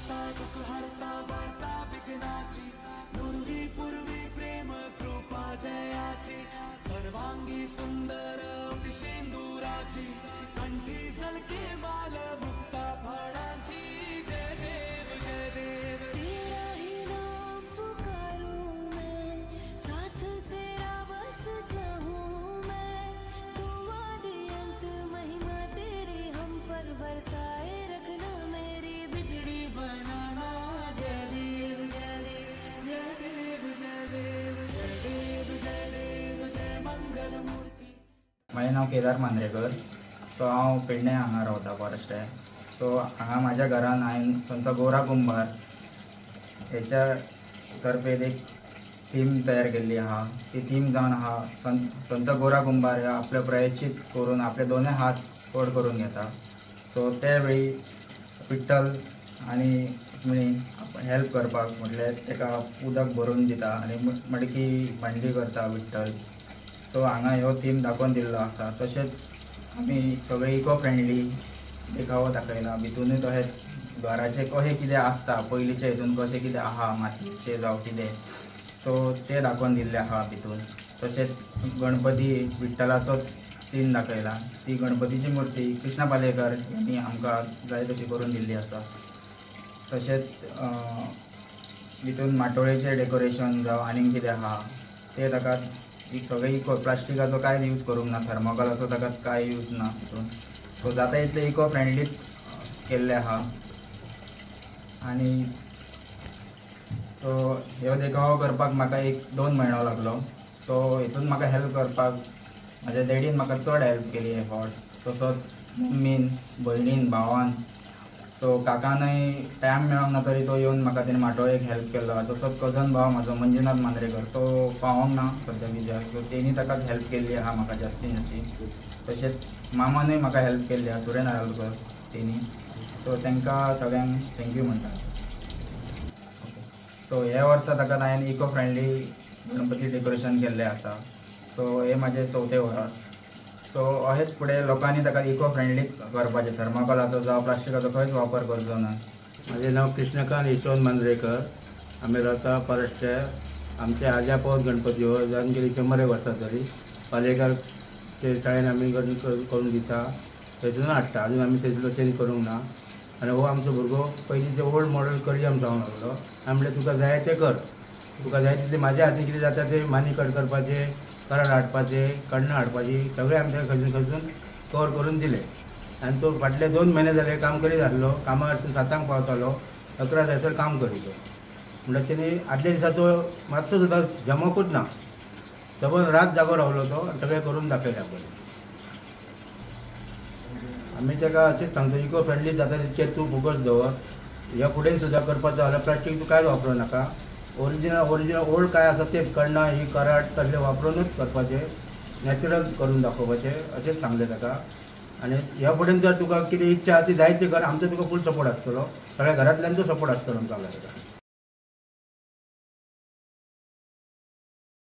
हरता दुःख हरता वार्ता विघ्नाची पूर्वी पूर्वी प्रेम कृपा जयाची सर्वांगी सुंदर शेंदुराची कंठी झलके माल मुक्ता फळाची जय देव जय देव तेरा ही नाम पुकारूं मैं साथ तेरा बस जाऊं मैं दुआ दे अंत महिमा तेरी हम पर बरसाए रखना मेरी बिगड़ी बनाना जय देव जय देव जय देव जय देव जय देव जय देव जय मंगल मूर्ती। माझे नाव केदार मांद्रेकर। सो हांव पेडणे हांगा रावता फॉरेस्टे। सो हांगा म्हाज्या घरान हांवें संत गौरा कुंभार हेच्या तर्फे एक थीम तयार केल्ली आहा। ती थीम जावन आहा संत गौरा कुंभार हे आपले प्रायश्चित करून आपले दोनूय हात व्हड करून घेता। सो त्या वेळी विठ्ठल आनी रुक्मिणी हेल्प करपाक म्हटल्यार तेका उदक भरून दिता आनी मडकी भांडी करता विठ्ठल। सो हांगा ह्यो थीम दाखोवन दिल्लो आसा। तशेंच आमी सगळे इको फ्रेंडली देखावो दाखयला। भितूनूय तशेंच घराचें कशें कितें आसता पयलींच्या हितून कशें कितें आहा मातयेचें जावं कितें सो तें दाखोवन दिल्लें आहा भितून। तशेंच गणपती विठ्ठलाचो सीन दाखयला। ती गणपतीची मूर्ती कृष्णा पालेकर यांनी आमकां जाय तशी करून दिल्ली आसा। तशेंच भितून माटोळेचें डेकोरेशन जावं आनीक कितें आहा तें ताका सगळे इको प्लास्टिकाचो कांय यूज करूंक ना, थर्मोकॉलाचो ताका कांय यूज ना तितून। सो जाता इतलें इको फ्रेंडलीच केल्लें आहा। आनी सो ह्यो देखावो करपाक म्हाका 1-2 म्हयनो लागलो। सो हितून म्हाका हेल्प करपाक म्हाज्या डॅडीन म्हाका चड हेल्प केली हे फावट। तसोच मम्मीन, भयणीन, भावान। सो काकानय टायम मेळोंक ना तरी तो येवन म्हाका तेणें माटोळेक हेल्प केलो। तसोच कजन भाव म्हाजो मंजुनाथ मांद्रेकर तो पावोंक ना सद्या बिजार। सो तेणी ताका हेल्प केल्ली आहा म्हाका जास्तीन जास्ती। तशेंच मामानूय म्हाका हेल्प केल्ली आहा सुरेन नारायणकर तेणी। सो तांकां सगळ्यांक थँक्यू म्हणटा। सो हे वर्सा ताका हांवें इको फ्रेंडली गणपती डेकोरेशन केल्लें आसा। सो हे म्हाजें 4थें वर्स। सो अशेंच फुडें लोकांनी ताका इको फ्रेंडलीच करपाचें, थर्मोकॉलाचो जावं प्लास्टिकाचो खंयच वापर करचो ना। माझे नाव कृष्णकांत यशवंत मांद्रेकर। आमी रावता फॉरेस्टे। आमचे आज्या पौत गणपती हो जावन गेली 100 वर्सां तरी पालेकरचे शाळेन आमी करून दिता। थंयसून हाडटा, आजून आमी थंयसलो चेंज करूंक ना। आनी हो आमचो भुरगो पयलींचे ओल्ड मॉडल करी आमचो जावंक लागलो। आमले तुका जाय तें कर, तुका जाय तितलें म्हाज्या हातीन कितें जाता तें मानी कट करपाचें, कराड हाडपाचें, कण्णां हाडपाची सगळें आमच्या खंयसून कवर करून दिलें। आनी तो फाटले 2 म्हयने जाले काम करीत आसलो। कामा वयरसून 7 पावतालो, 11 जायसर काम करीतो। म्हणल्यार तेणी आदल्या दिसा तो मातसो सुद्दां जमकूच ना, सबंद रात जागो रावलो तो आनी सगळें करून दाखयलें आपण। आमी ताका अशेंच सांगता इको फ्रेंडली जाता तितकें तूं फोकस दवर। ह्या फुडें सुद्दां करपाचो जाल्यार प्लास्टीक तूं कांयच वापरूं नाका। ओरिजिनल ओल्ड काय आसा तेच कण्णां ही कराड तसलें वापरूनच करपाचें, नॅचरल करून दाखोवपाचें अशेंच सांगलें ताका। आनी ह्या फुडें जर तुका कितें इच्छा आहा ती जायती कर, आमचो तुका फूल सपोर्ट आसतलो, सगळ्या घरांतल्यांचो सपोर्ट आसतलो आमकां ताका।